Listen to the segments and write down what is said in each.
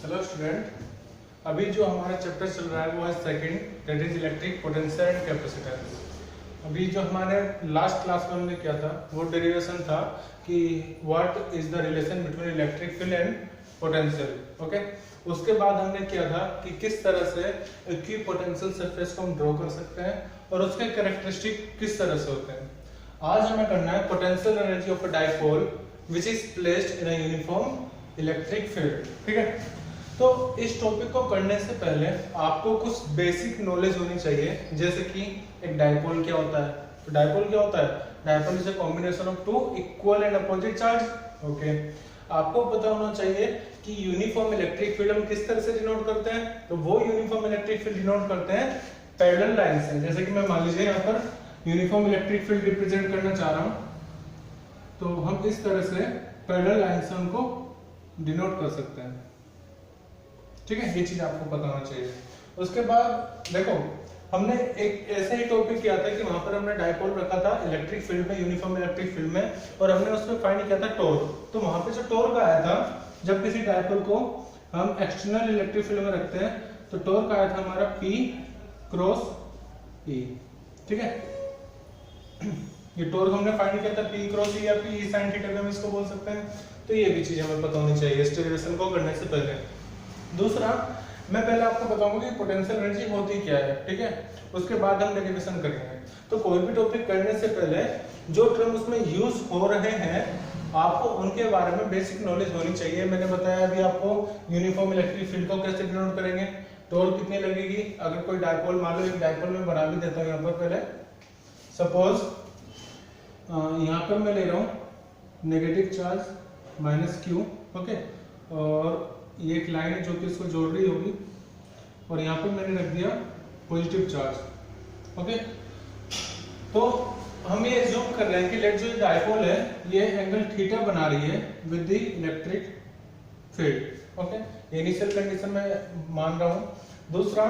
Hello student, अभी जो हमारा चैप्टर चल रहा है वो है second, that is electric potential and capacitance. अभी जो हमारे लास्ट क्लास में हमने किया था वो डेरिवेशन था कि what is the relation between electric field and potential. Okay, उसके बाद हमने किया था कि किस तरह से इक्विपोटेंशियल सरफेस को हम ड्रॉ कर सकते हैं और उसके कैरेक्टरिस्टिक किस तरह से होते हैं। आज हमें करना है potential energy of a dipole which is placed in a uniform electric field. ठीक है, तो इस टॉपिक को करने से पहले आपको कुछ बेसिक नॉलेज होनी चाहिए, जैसे कि एक डाइपोल क्या होता है। तो डाइपोल क्या होता है? Dipole is a combination of two equal and opposite charge. Okay, आपको पता होना चाहिए कि यूनिफॉर्म इलेक्ट्रिक फील्ड हम किस तरह से डिनोट करते हैं। तो वो यूनिफॉर्म इलेक्ट्रिक फील्ड डिनोट करते हैं पैरेलल लाइन से। जैसे कि मैं मान लीजिए यहाँ पर यूनिफॉर्म इलेक्ट्रिक फील्ड रिप्रेजेंट करना चाह रहा हूँ, तो हम इस तरह से पैरेलल लाइन से उनको डिनोट कर सकते हैं। ठीक है, ये चीज आपको पता होना चाहिए। उसके बाद देखो, हमने एक ऐसे ही टॉपिक किया था कि वहां पर हमने डाइपोल रखा था इलेक्ट्रिक फील्ड में, यूनिफॉर्म इलेक्ट्रिक फील्ड में, और हमने उसमें फाइंड किया था टॉर्क। तो वहां पे जो टॉर्क आया था, जब किसी डाइपोल को हम एक्सटर्नल इलेक्ट्रिक फील्ड में रखते हैं, तो टॉर्क आया था हमारा P क्रॉस E। ठीक है, ये टॉर्क हमने फाइंड किया था P क्रॉस E या P sin थीटा हम इसको बोल सकते हैं। तो ये भी चीज हमें पता होनी चाहिए इस डेरिवेशन को करने से पहले। दूसरा, मैं पहले आपको बताऊंगा कि पोटेंशियल एनर्जी होती क्या है। ठीक है, उसके बाद हम डेरिवेशन करेंगे। तो कोई भी टॉपिक करने से पहले जो टर्म उसमें यूज हो रहे हैं, आपको उनके बारे में बेसिक नॉलेज होनी चाहिए। मैंने बताया अभी आपको यूनिफॉर्म इलेक्ट्रिक फील्ड को कैसे डिनोट करेंगे, टॉर्क कितनी लगेगी। अगर कोई डाइपोल, मान लो एक डाइपोल में बना भी देता हूँ यहाँ पर, पहले सपोज यहाँ पर मैं ले रहा हूँ negative charge minus Q। Okay, और ये एक लाइन है जो कि इसको जोड़ रही होगी, और यहाँ पर मैंने रख दिया पॉजिटिव चार्ज। ओके, तो हम ये एज्यूम कर रहे हैं कि लेट जो डाइपोल है ये एंगल थीटा बना रही है with the electric field. Okay, initial condition में मान रहा हूँ। दूसरा,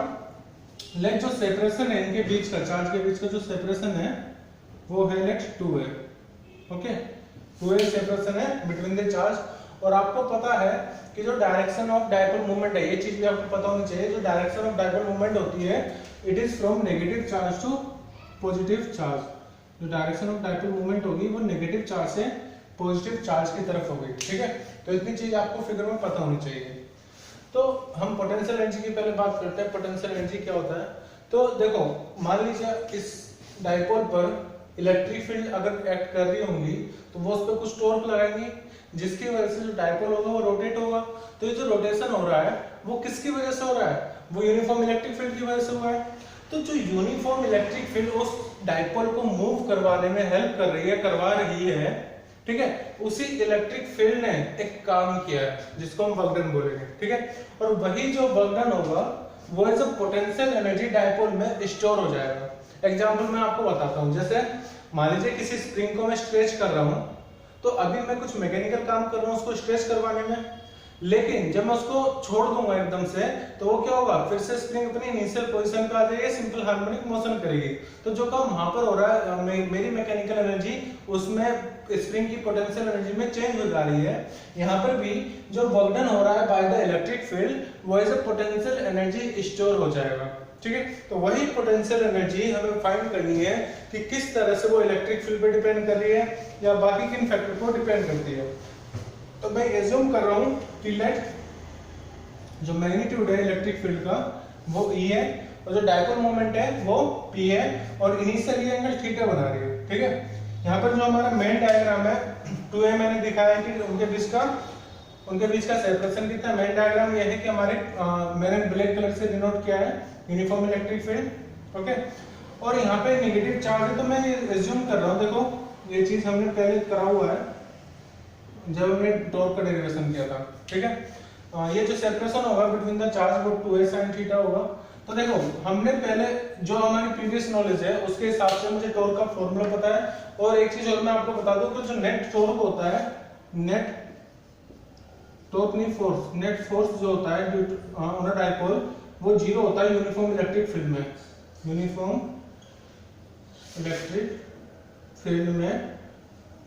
लेट जो सेपरेशन है इनके बीच का, चार्ज के बीच का जो सेपरेशन है वो है let 2a। Okay, 2a separation है बिटवीन द चार्ज। और आपको पता है कि जो डायरेक्शन ऑफ डाइपोल मूवमेंट है, ये चीज भी आपको पता होनी चाहिए, जो डायरेक्शन ऑफ डाइपोल मूवमेंट होती है it is from negative charge to positive charge. जो डायरेक्शन ऑफ डाइपोल मूवमेंट होगी वो नेगेटिव चार्ज से पॉजिटिव चार्ज की तरफ होगी। ठीक है, तो इतनी चीज आपको फिगर में पता होनी चाहिए। तो हम पोटेंशियल एनर्जी की पहले बात करते हैं। पोटेंशियल एनर्जी क्या होता है? तो देखो, मान लीजिए इस डाइपोल पर इलेक्ट्रिक फील्ड अगर एक्ट कर रही होंगी, तो वो उस पर कुछ टॉर्क लगाएंगी, जिसकी वजह से जो डाइपोल होगा वो रोटेट होगा। तो ये जो रोटेशन हो रहा है वो किसकी वजह से हो रहा है? वो यूनिफॉर्म इलेक्ट्रिक फील्ड की वजह से हुआ है। तो जो यूनिफॉर्म इलेक्ट्रिक फील्ड उस डाइपोल को मूव करवाने में हेल्प कर रही है, करवा रही है, ठीक है, उसी इलेक्ट्रिक फील्ड ने एक काम किया है जिसको हम वर्क डन बोलेंगे। ठीक है, और वही जो वर्क डन होगा वो as a potential energy dipole में स्टोर हो जाएगा। एग्जाम्पल मैं आपको बताता हूँ। जैसे मान लीजिए किसी स्प्रिंग को मैं स्ट्रेच कर रहा हूँ, तो अभी मैं कुछ मैकेनिकल काम कर रहा हूँ उसको स्ट्रेच करवाने में, लेकिन जब मैं उसको छोड़ दूंगा एकदम से, तो वो क्या होगा, फिर से स्प्रिंग अपनी इनिशियल पोजीशन पे आ जाएगी, सिंपल हार्मोनिक मोशन करेगी। तो जो काम वहां पर हो रहा है, मेरी मैकेनिकल एनर्जी उसमें स्प्रिंग की पोटेंशियल एनर्जी में चेंज हो जा रही है। यहाँ पर भी जो वर्क डन हो रहा है बाय द इलेक्ट्रिक फील्ड वो as a potential energy store हो जाएगा। ठीक है, तो वही पोटेंशियल एनर्जी हमें फाइंड करनी है कि किस तरह से वो इलेक्ट्रिक फील्ड पे डिपेंड कर रही है या बाकी किन फैक्टर पर डिपेंड करती है। तो मैं एज्यूम कर रहा हूं कि लेट जो मैग्नीट्यूड है इलेक्ट्रिक फील्ड का वो E है, और जो डाइपोल मोमेंट है वो P है, और इनिशियल ये एंगल थीटा बना रही है। ठीक है, यहाँ पर जो हमारा मेन डायग्राम है 2a मैंने दिखाया है कि उनके बीच का सेपरेशन कितना है। मेन डायग्राम ये है कि हमारे मैंने ब्लैक कलर से डिनोट किया है यूनिफॉर्म इलेक्ट्रिक फील्ड। ओके, और यहाँ पे नेगेटिव चार्ज है, तो मैं एज्यूम कर रहा हूँ, देखो ये चीज हमने पहले करा हुआ है जब हमने टॉर्क का डेरिवेशन किया था। ठीक है, ये जो सेपरेशन होगा बिटवीन द चार्ज वो 2a sin थीटा होगा। तो देखो, हमने पहले जो हमारी प्रीवियस नॉलेज है उसके हिसाब से मुझे टॉर्क का फॉर्मूला पता है। और एक चीज और मैं आपको बता दूं कि जो नेट टॉर्क होता है, नेट टॉर्क नहीं फोर्स, नेट फोर्स जो होता है ऑन अ डाइपोल वो 0 होता है यूनिफॉर्म इलेक्ट्रिक फील्ड में। यूनिफॉर्म इलेक्ट्रिक फील्ड में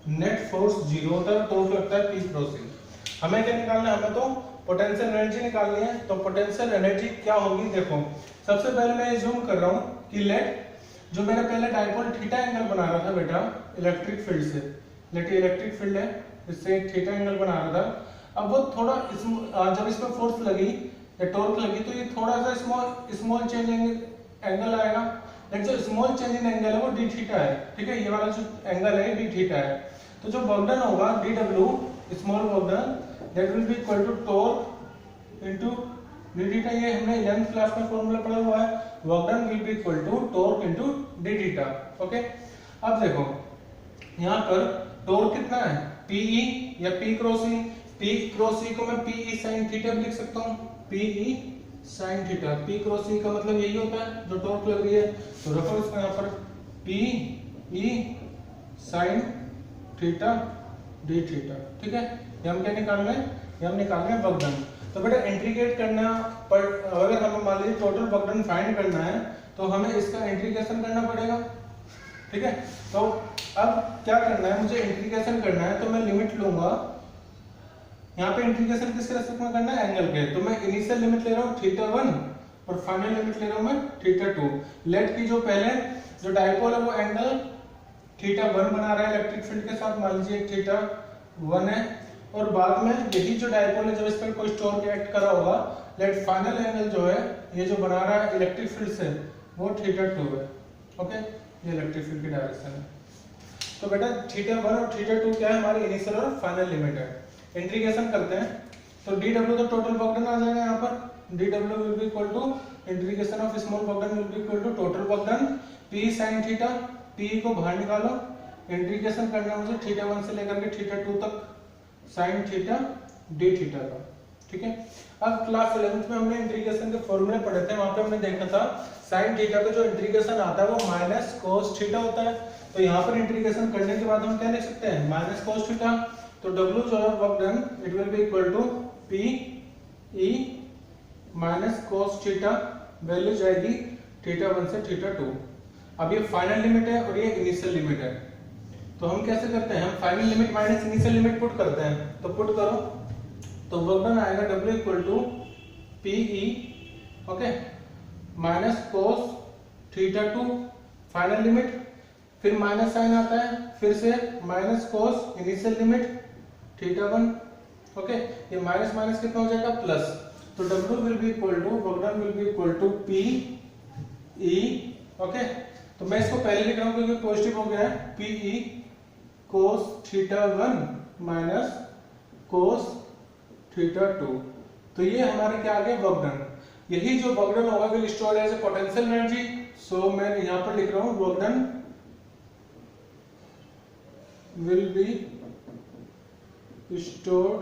नेट फोर्स 0 होता है, टॉर्क लगता है P क्रॉस E। हमें क्या निकालना है, हमें तो पोटेंशियल एनर्जी निकालनी है। तो पोटेंशियल एनर्जी क्या होगी, देखो सबसे पहले मैं जूम कर रहा हूँ कि लेट जो मैंने पहले डाइपोल थीटा एंगल बना रहा था बेटा इलेक्ट्रिक फील्ड से, लेट ये इलेक्ट्रिक फील्ड है, इससे थीटा एंगल बना रहा था। अब वो थोड़ा जब इसमें फोर्स लगी या टॉर्क लगी तो ये थोड़ा सा स्मॉल चेंज एंगल आएगा। लेकिन जो स्मॉल चेंज इन एंगल है वो डी थीटा है, ठीक है, ये वाला जो एंगल है डी थीटा है। तो जो वर्क डन होगा D W small work done that will be equal to torque into D theta. ये हमने 11th क्लास में फॉर्मूला पढ़ा हुआ है, work done will be equal to torque into D theta. Okay, अब देखो यहाँ पर टॉर्क कितना है, पीई या P cross E. P cross E को मैं पीई sin थीटा भी लिख सकता हूँ, P E sin theta. P cross ई का मतलब यही होता है जो टॉर्क लग रही है। तो रखो इसको यहाँ पर P E sin theta D theta, ठीक है। ये हम क्या निकाल रहे हैं, ये हम निकाल रहे हैं वर्क डन। तो बेटा इंटीग्रेट करना पर अगर हमें मान लीजिए टोटल वर्क डन फाइंड करना है तो हमें इसका इंटीग्रेशन करना पड़ेगा, ठीक है। तो अब क्या करना है, मुझे इंटीग्रेशन करना है तो मैं लिमिट लूंगा। यहाँ पे इंटीग्रेशन किसके रेस्पेक्ट में करना है, एंगल के। तो मैं इनिशियल लिमिट ले रहा हूँ θ1 और फाइनल लिमिट ले रहा हूँ मैं θ2। लेट की जो पहले जो डाइपोल है वो एंगल θ1 बना रहा है इलेक्ट्रिक फील्ड के साथ, मान लीजिए θ1 है, और बाद में यही जो डाइपोल है जब इस पर कोई टॉर्क एक्ट करा होगा, लेट फाइनल एंगल जो है ये जो बना रहा है इलेक्ट्रिक फील्ड से वो θ2 है। ओके, ये इलेक्ट्रिक फील्ड की डायरेक्शन है। तो बेटा θ1 और θ2 क्या है, हमारी इनिशियल और फाइनल लिमिट है। इंटीग्रेशन करते हैं तो dw तो टोटल वर्क डन आ जाएगा यहाँ पर, dw will be equal to integration of small work done will be equal to total work done p sin theta. p को बाहर निकालो, इंटीग्रेशन करना मुझे θ1 से लेकर के θ2 तक sin थीटा d थीटा का, ठीक है। अब क्लास 11th में हमने इंटीग्रेशन के फॉर्मूले पढ़े थे, वहां पे हमने देखा था sin थीटा का जो इंटीग्रेशन आता है वो माइनस cos थीटा होता है। तो यहाँ पर इंटीग्रेशन करने के बाद हम क्या लिख सकते हैं, माइनस cos थीटा। तो W जो है work done it will be equal to P E minus cos theta, value जाएगी θ1 से θ2। अब ये फाइनल लिमिट है और ये इनिशियल लिमिट है। तो हम कैसे करते हैं, हम final limit minus initial limit put करते हैं। तो पुट करो तो वर्क डन आएगा W equal to PE okay minus cos θ2 final limit, फिर माइनस साइन आता है, फिर से minus cos initial limit θ1 okay, ये माइनस माइनस कितना हो जाएगा प्लस। तो W will be equal to work done will be equal to PE okay. तो मैं इसको पहले लिख रहा हूं क्योंकि पॉजिटिव हो गया है, PE cos θ1 माइनस cos θ2। तो ये हमारे क्या आ गया वर्क डन। यही जो वर्क डन होगा will store as a potential energy. So मैं यहां पर लिख रहा हूं work done will be stored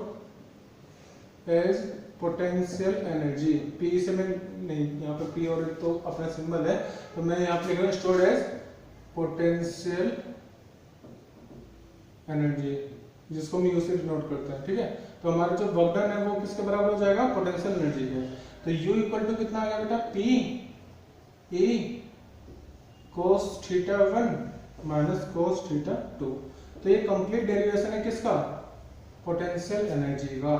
as potential energy। P से मैं नहीं, यहाँ पे P और तो अपना सिंबल है, तो मैं यहाँ पे लिख रहा हूँ stored as potential energy, जिसको हम U से डिनोट करते हैं, ठीक है। तो हमारा जो वर्क डन है वो किसके बराबर हो जाएगा, पोटेंशियल एनर्जी के। तो U इक्वल टू कितना आ गया बेटा, P E cos θ1 minus cos θ2। तो ये कंप्लीट डेरिवेशन है किसका, पोटेंशियल एनर्जी का,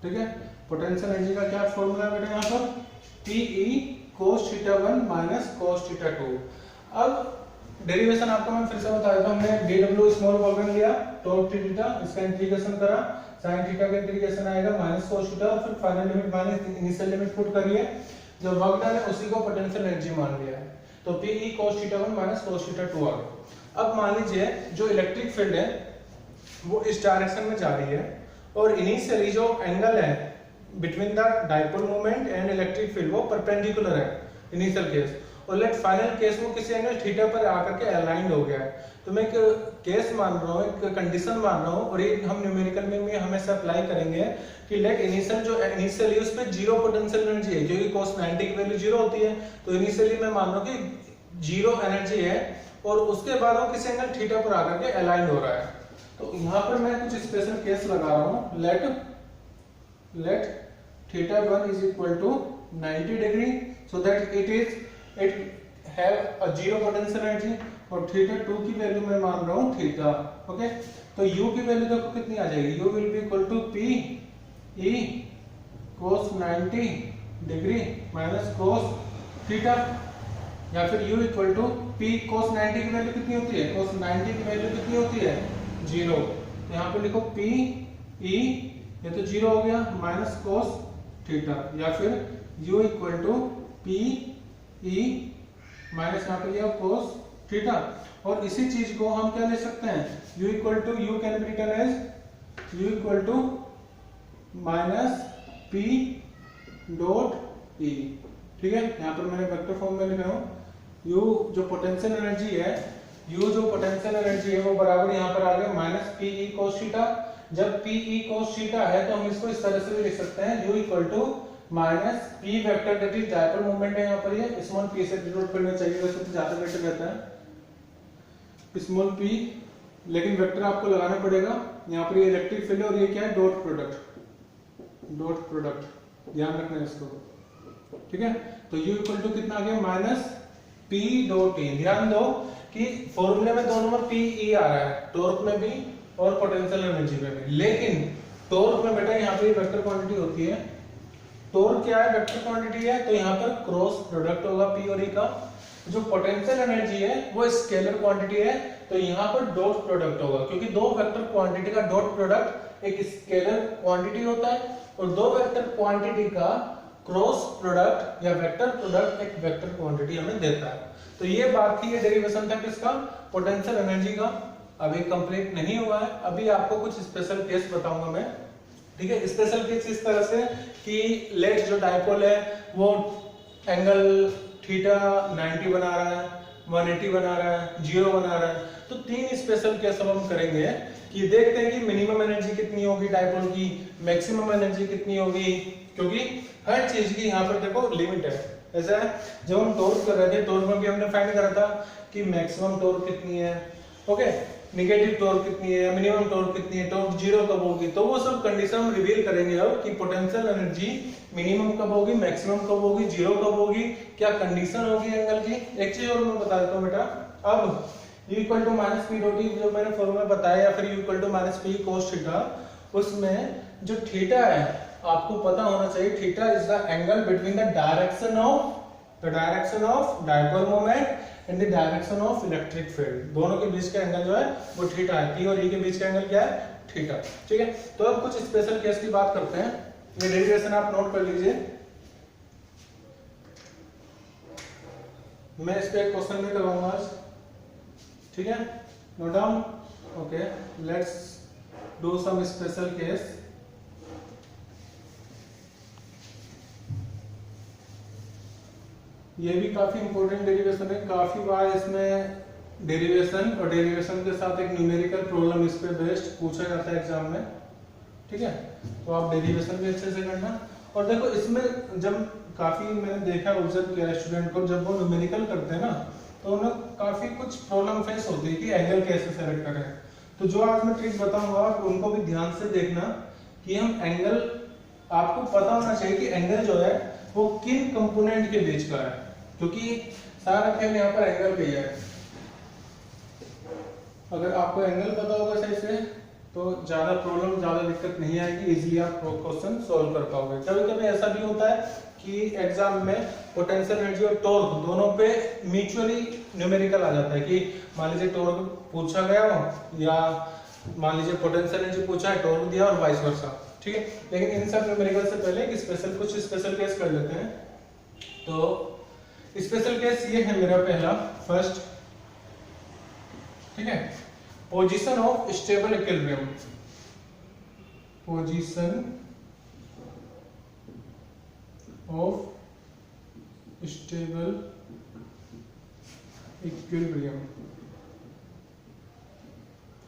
ठीक है। पोटेंशियल एनर्जी का क्या फॉर्मूला है बेटा यहाँ पर, PE cos θ1 माइनस cos θ2। अब डेरिवेशन आपको मैं फिर से बता देता हूं, हमने dw स्मॉल वर्क डन लिया टॉर्क थीटा, इसका इंटीग्रेशन करा, sin थीटा का इंटीग्रेशन आएगा माइनस cos थीटा, और फिर final limit minus initial limit put करिए, जो वर्क डन है उसी को पोटेंशियल एनर्जी मान लिया है। तो PE cos θ1 माइनस cos θ2 आ गया। अब मान लीजिए जो इलेक्ट्रिक फील्ड है वो इस डायरेक्शन में जा रही है, और इनिशियली जो एंगल है between the dipole moment and electric field वो परपेंडिकुलर है इनिशियल केस, और लेट फाइनल केस वो किसी एंगल थीटा पर आकर के अलाइंड हो गया है। तो मैं एक केस मान रहा हूँ, एक कंडीशन मान रहा हूँ, और ये हम न्यूमेरिकल में भी हमेशा अप्लाई करेंगे कि लेट इनिशियल जो इनिशियली उस पे जीरो पोटेंशियल एनर्जी है, क्योंकि cos 90 की वैल्यू जीरो होती है। तो इनिशियली मैं मान रहा हूँ कि जीरो एनर्जी है, और उसके बाद वो किसी एंगल थीटा पर आकर के अलाइन हो रहा है। तो यहाँ पर मैं कुछ स्पेशल केस लगा रहा हूँ, let θ1 is equal to 90 degree, so that it have a zero potential energy, और θ2 की वैल्यू मैं मान रहा हूँ थीटा, ओके। तो u की वैल्यू देखो कितनी आ जाएगी, u will be equal to P E cos 90 degree minus cos theta, या फिर u equal to P cos 90 की वैल्यू कितनी होती है, कोस 90 की वैल्यू कितनी होती है 0, तो यहाँ पे लिखो पी ई, ये तो 0 हो गया, माइनस कोस थीटा, या फिर u equal to P E minus यहाँ पे लिया कोस थीटा। और इसी चीज को हम क्या ले सकते हैं, u equal to you can be written as u equal to minus P dot E, ठीक है। यहाँ पर मैंने वेक्टर फॉर्म में लिखा हूँ, u जो पोटेंशियल एनर्जी है, u जो पोटेंशियल एनर्जी है वो बराबर यहाँ पर आ गया minus P E cos theta. जब पी ई कोस थीटा है तो हम इसको इस तरह से भी लिख सकते हैं, u equal to minus P vector that is dipole moment है, यहाँ पर ये स्मॉल p से डिनोट करना चाहिए, वैसे तो ज्यादा बेटर रहता है स्मॉल p, लेकिन वेक्टर आपको लगाना पड़ेगा। यहाँ पर ये इलेक्ट्रिक फील्ड है और ये क्या है, डॉट प्रोडक्ट, ध्यान रखना है इसको, ठीक है। तो u इक्वल टू कितना आ गया, माइनस p डॉट ई। ध्यान दो कि फॉर्मूले में दोनों में p e आ रहा है, टॉर्क में भी और पोटेंशियल एनर्जी में भी, लेकिन टॉर्क में बेटा यहाँ पे वेक्टर क्वांटिटी होती है, टॉर्क क्या है, वेक्टर क्वांटिटी है, तो यहाँ पर क्रॉस प्रोडक्ट होगा p और e का। जो पोटेंशियल एनर्जी है वो स्केलर क्वांटिटी है, तो यहाँ पर डॉट प्रोडक्ट होगा, क्योंकि दो वेक्टर क्वांटिटी का डॉट प्रोडक्ट एक स्केलर क्वांटिटी होता है और दो वेक्टर क्वांटिटी का क्रॉस प्रोडक्ट या वेक्टर प्रोडक्ट एक वेक्टर क्वांटिटी हमें देता है। तो ये बात थी, ये डेरिवेशन था किसका, पोटेंशियल एनर्जी का। अभी कंप्लीट नहीं हुआ है, अभी आपको कुछ स्पेशल केस बताऊंगा मैं, ठीक है। स्पेशल केस इस तरह से कि लेट जो डायपोल है वो एंगल थीटा 90 बना रहा है, 180 बना रहा है, 0 बना रहा है, तो तीन स्पेशल केस अब हम करेंगे कि देखते हैं कि मिनिमम एनर्जी कितनी होगी डायपोल की, मैक्सिमम एनर्जी कितनी होगी, क्योंकि हर चीज की यहाँ पर देखो लिमिट है। ऐसा है, जब हम टॉर्क कर रहे थे, टॉर्क में भी हमने फाइंड करा था कि मैक्सिमम टॉर्क कितनी है, ओके, नेगेटिव टॉर्क कितनी है, मिनिमम टॉर्क कितनी है, टॉर्क 0 कब होगी, तो वो सब कंडीशन हम रिवील करेंगे अब कि पोटेंशियल एनर्जी मिनिमम कब होगी, मैक्सिमम कब होगी, 0 कब होगी, क्या कंडीशन होगी एंगल की। एक चीज और मैं बता देता हूँ बेटा, अब u equal to minus P dot E जो मैंने फॉर्मूला बताया, या फिर u equal to minus P cos theta, उसमें जो थीटा है आपको पता होना चाहिए, theta is the angle between the direction of dipole moment and the direction of electric field, दोनों के बीच का एंगल जो है वो थीटा है, p और e के बीच का एंगल क्या है, थीटा, ठीक है। तो अब कुछ स्पेशल केस की बात करते हैं, ये डेरिवेशन आप नोट कर लीजिए, मैं इस पे एक क्वेश्चन भी करवाऊंगा आज, ठीक है, note down, okay. Let's do some special case. ये भी काफी इंपॉर्टेंट डेरिवेशन है, काफी बार इसमें डेरिवेशन और डेरिवेशन के साथ एक न्यूमेरिकल प्रॉब्लम इस पे बेस्ड पूछा जाता है एग्जाम में, ठीक है। तो आप डेरिवेशन भी अच्छे से करना। और देखो इसमें जब काफी मैंने देखा, ऑब्जर्व किया स्टूडेंट को, जब वो न्यूमेरिकल करते हैं ना तो उन्हें काफी कुछ प्रॉब्लम फेस होती है कि एंगल कैसे सेलेक्ट करें। तो जो आज मैं ट्रिक बताऊंगा उनको भी ध्यान से देखना कि हम एंगल, आपको पता होना चाहिए कि एंगल जो है वो किन कंपोनेंट के बीच का है, क्योंकि सारा खेल यहाँ पर एंगल पे है। अगर आपको एंगल पता होगा सही से तो ज्यादा प्रॉब्लम, ज्यादा दिक्कत नहीं आएगी, इजीली आप क्वेश्चन सॉल्व कर पाओगे। कभी कभी ऐसा भी होता है कि एग्जाम में पोटेंशियल एनर्जी और टॉर्क दोनों पे म्यूचुअली न्यूमेरिकल आ जाता है कि मान लीजिए टॉर्क पूछा गया हो या मान लीजिए पोटेंशियल एनर्जी पूछा है, टॉर्क दिया और वाइस वर्सा, ठीक है। लेकिन इन सब न्यूमेरिकल से पहले एक कुछ स्पेशल केस कर लेते हैं। तो स्पेशल केस ये है मेरा पहला, फर्स्ट, ठीक है, position of stable equilibrium, position of stable equilibrium,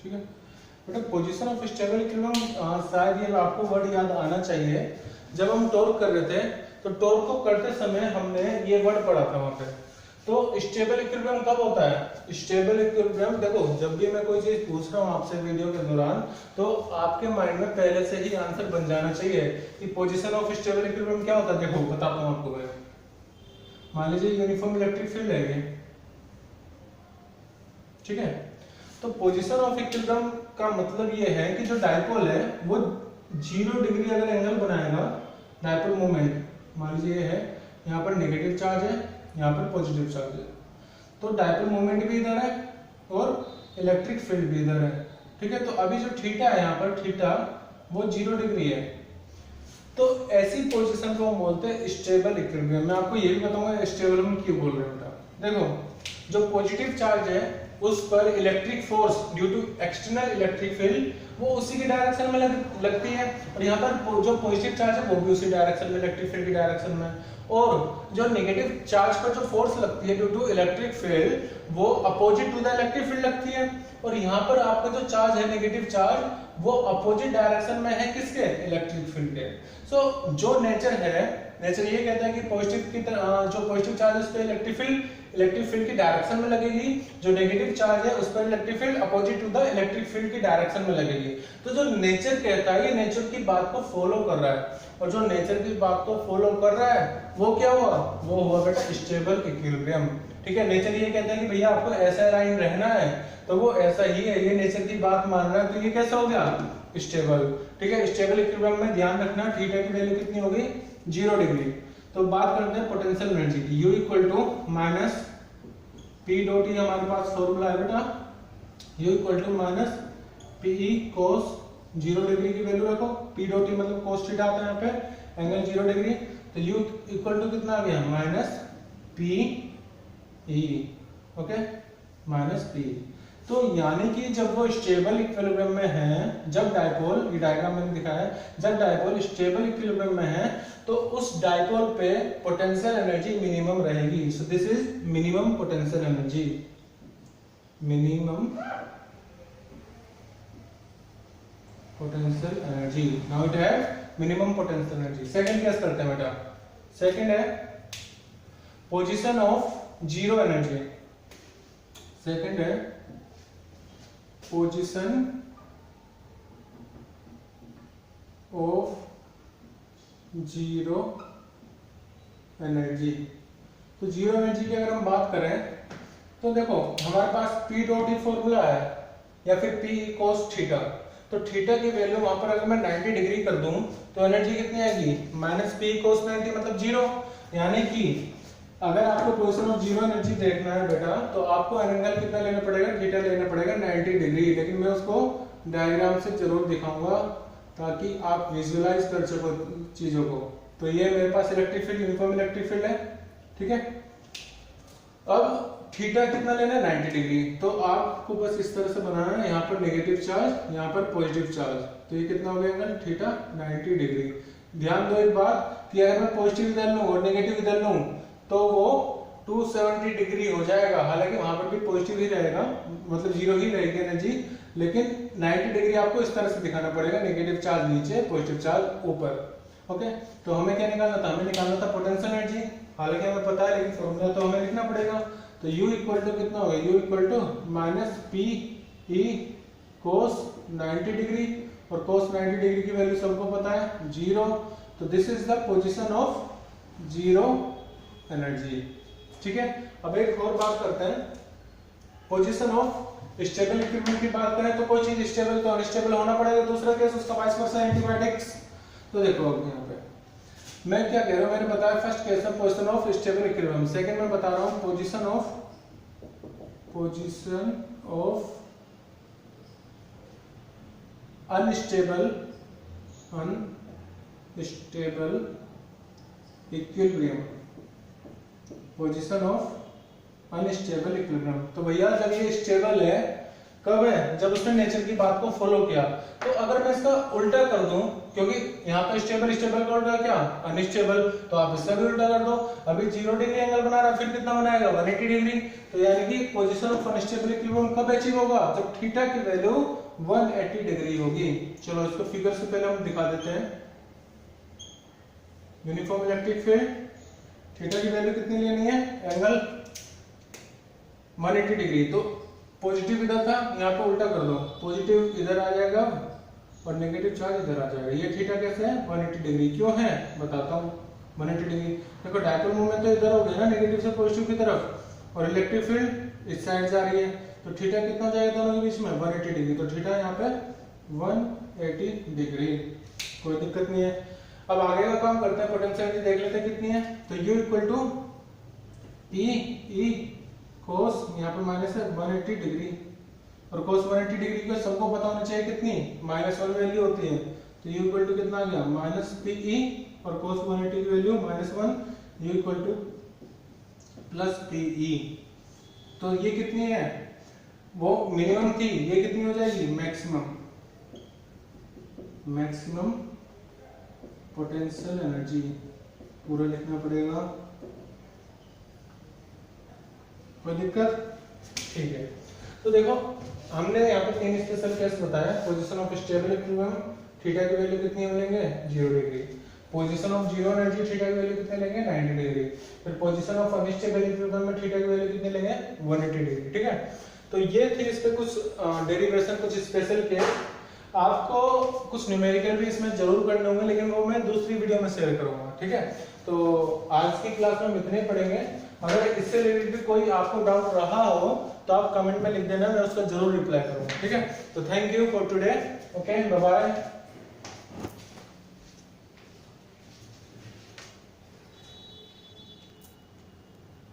ठीक है बेटा। पोजीशन ऑफ स्टेबल इक्विलिब्रियम, शायद ये आपको वर्ड याद आना चाहिए, जब हम टॉर्क कर रहे थे तो टॉर्क को करते समय हमने ये वर्ड पढ़ा था वहां पे। तो स्टेबल इक्विलिब्रियम कब होता है, स्टेबल इक्विलिब्रियम, देखो जब भी मैं कोई चीज पूछ रहा हूँ आपसे वीडियो के दौरान, तो आपके माइंड में पहले से ही आंसर बन जाना चाहिए कि पोजीशन ऑफ स्टेबल इक्विलिब्रियम क्या होता है। देखो बताता हूँ आपको मैं, मान लीजिए यूनिफॉर्म इलेक्ट्रिक फील्ड है ये, ठीक है। तो पोजीशन ऑफ इक्विलिब्रियम का मतलब ये है कि जो डायपोल है वो 0 डिग्री अगर एंगल बनाएगा डायपोल मोमेंट, मान लीजिए ये है, यहाँ पर नेगेटिव चार्ज है, यहाँ पर पॉजिटिव चार्ज है, तो डायपोल मोमेंट भी इधर है और इलेक्ट्रिक फील्ड भी इधर है, ठीक है। तो अभी जो थीटा है यहाँ पर, थीटा वो 0 डिग्री है, तो ऐसी पोजीशन को हम बोलते हैं स्टेबल इक्विलिब्रियम। मैं आपको ये भी बताऊंगा स्टेबल में क्यों बोल रहे हैं बेटा। देखो जो पॉजिटिव चार्ज है उस पर electric force due to external electric field वो उसी की डायरेक्शन में लगती है, और यहाँ पर जो पॉजिटिव चार्ज है वो भी उसी डायरेक्शन में, इलेक्ट्रिक फील्ड की डायरेक्शन में, और जो नेगेटिव चार्ज पर जो फोर्स लगती है ड्यू टू इलेक्ट्रिक फील्ड वो opposite to the electric field लगती है। और यहाँ पर आपका जो चार्ज है नेगेटिव चार्ज वो अपोजिट डायरेक्शन में है किसके, इलेक्ट्रिक फील्ड के। सो जो नेचर है, नेचर ये कहता है कि पॉजिटिव की जो पॉजिटिव चार्ज है उस पर इलेक्ट्रिक फील्ड की डायरेक्शन में लगेगी, जो नेगेटिव चार्ज है उस पर electric field opposite to the electric field की डायरेक्शन में लगेगी। तो जो नेचर कहता है ये नेचर की बात को फॉलो कर रहा है, और जो नेचर की बात को फॉलो कर रहा है वो क्या हुआ, वो हुआ बेटा स्टेबल इक्विलिब्रियम, ठीक है। नेचर ये कहता है कि भैया आपको ऐसा लाइन रहना है तो वो ऐसा ही है, ये नेचर की बात मान रहा है, तो ये कैसा हो गया, स्टेबल, ठीक है। स्टेबल इक्विलिब्रियम में ध्यान रखना थीटा की वैल्यू कितनी होगी, 0 डिग्री। तो बात करते हैं पोटेंशियल एनर्जी की, U equal to minus P dot E हमारे पास फॉर्मूला है बेटा, U equal to minus P E cos 0 degree की वैल्यू रखो, पी डॉट ई मतलब कोस थीटा आता है यहाँ पे, एंगल 0 डिग्री, तो U इक्वल टू कितना आ गया, minus P E, okay, minus P. तो यानी कि जब वो स्टेबल इक्विलिब्रियम में है, जब डायपोल, ये डायग्राम मैंने दिखाया है, जब डायपोल स्टेबल इक्विलिब्रियम में है तो उस डायपोल पे पोटेंशियल एनर्जी मिनिमम रहेगी। So this is minimum potential energy, minimum potential energy. Now it have minimum potential energy. Second case करते हैं बेटा, सेकंड है position of zero energy. Second है पोजीशन ऑफ जीरो एनर्जी। तो zero energy की अगर हम बात करें तो देखो हमारे पास P डॉट ई फॉर्मूला है या फिर P cos थीटा, तो थीटा की वैल्यू वहां पर अगर मैं 90 डिग्री कर दूं तो एनर्जी कितनी आएगी, माइनस P cos 90 मतलब जीरो। यानी कि अगर आपको पोजीशन ऑफ जीरो एनर्जी देखना है बेटा तो आपको एंगल कितना लेना पड़ेगा, थीटा लेना पड़ेगा 90 डिग्री। लेकिन मैं उसको डायग्राम से जरूर दिखाऊंगा ताकि आप विजुअलाइज कर सको चीजों को। तो ये मेरे पास electric field, uniform electric field है, ठीक है। अब थीटा कितना लेना है, 90 डिग्री। तो आपको बस इस तरह से बनाना है, यहाँ पर नेगेटिव चार्ज, यहाँ पर पॉजिटिव चार्ज, तो ये कितना हो गया एंगल थीटा 90 डिग्री। ध्यान दो एक बात कि अगर मैं पॉजिटिव इधर लूं और नेगेटिव इधर लूं तो वो 270 डिग्री हो जाएगा। हालांकि वहां पर भी पॉजिटिव ही रहेगा, मतलब जीरो ही रहेगी एनर्जी, लेकिन 90 डिग्री आपको इस तरह से दिखाना पड़ेगा, नेगेटिव चार्ज नीचे, पॉजिटिव चार्ज ऊपर। ओके, तो हमें क्या निकालना था, हमें निकालना था पोटेंशियल एनर्जी। हालांकि हमें पता है लेकिन फॉर्मूला तो हमें लिखना पड़ेगा। तो U इक्वल टू कितना होगा, U equal to minus P E cos 90 degree, और कोस 90 डिग्री की वैल्यू सबको पता है 0। तो this is the position of zero energy, ठीक है। अब एक और बात करते हैं, पोजीशन ऑफ स्टेबल इक्विपमेंट की बात करें तो कोई चीज स्टेबल तो अनस्टेबल होना पड़ेगा। दूसरा केस उसका वाइस वर्सा, एंटीबायोटिक्स। तो देखो अब यहाँ पे मैं क्या कह रहा हूँ, मैंने बताया फर्स्ट केस है position of stable equilibrium, second में बता रहा हूँ position of unstable equilibrium, position of unstable equilibrium. तो भैया जब ये स्टेबल है कब है, जब उसने नेचर की बात को फॉलो किया। तो अगर मैं इसका उल्टा कर दूं, क्योंकि यहाँ पे स्टेबल का उल्टा क्या, अनस्टेबल, तो आप इसका भी उल्टा कर दो। अभी 0 डिग्री एंगल बना रहा है, फिर कितना बनाएगा 180 डिग्री। तो यानी कि पोजीशन ऑफ अनस्टेबल इक्विलिब्रियम कब अचीव होगा, जब थीटा की वैल्यू 180 डिग्री होगी। चलो इसको फिगर से पहले हम दिखा देते हैं। यूनिफॉर्म इलेक्ट्रिक फील्ड, थीटा की वैल्यू कितनी लेनी है, एंगल 180 डिग्री। तो पॉजिटिव इधर था, यहाँ पे उल्टा कर दो, पॉजिटिव इधर आ जाएगा और नेगेटिव चार्ज इधर आ जाएगा। ये थीटा कैसे है, 180 डिग्री। क्यों है बताता हूँ, 180 डिग्री देखो डायपोल मोमेंट तो इधर हो गया ना, नेगेटिव से पॉजिटिव की तरफ, और इलेक्ट्रिक फील्ड इस साइड जा रही है। तो थीटा कितना जाएगा दोनों के बीच में, 180 डिग्री। तो थीटा यहाँ पे 180 डिग्री, कोई दिक्कत नहीं है। अब आगे का काम करते हैं, पोटेंशियल देख लेते हैं कितनी है। तो U equal to P E cos, यहाँ पे माइनस है 180 डिग्री, और कोस 180 डिग्री को सबको पता होना चाहिए कितनी, -1 वैल्यू होती है। तो U इक्वल टू कितना आ गया माइनस पी ई, और कोस 180 की value -1, U equal two plus P E. तो ये कितनी है, वो मिनिमम थी, ये कितनी हो जाएगी मैक्सिमम, मैक्सिमम पोटेंशियल एनर्जी, पूरा लिखना पड़ेगा, कोई दिक्कत, ठीक है। तो देखो हमने यहाँ पे 3 स्पेशल केस बताया। Position of stable equilibrium, theta की वैल्यू कितनी हम लेंगे 0 degree, position of zero energy theta की वैल्यू कितने लेंगे 90 डिग्री, फिर पोजीशन ऑफ अनस्टेबल इक्विलिब्रियम में थीटा की वैल्यू कितने लेंगे 180 डिग्री, ठीक है। तो ये थे इस पे कुछ डेरिवेशन, कुछ स्पेशल केस। आपको कुछ न्यूमेरिकल भी इसमें जरूर करने होंगे, लेकिन वो मैं दूसरी वीडियो में शेयर करूंगा, ठीक है। तो आज की क्लास में हम इतने पढ़ेंगे। अगर इससे रिलेटेड भी कोई आपको डाउट रहा हो तो आप कमेंट में लिख देना, मैं उसका जरूर रिप्लाई करूंगा, ठीक है। तो thank you for today, okay, bye bye.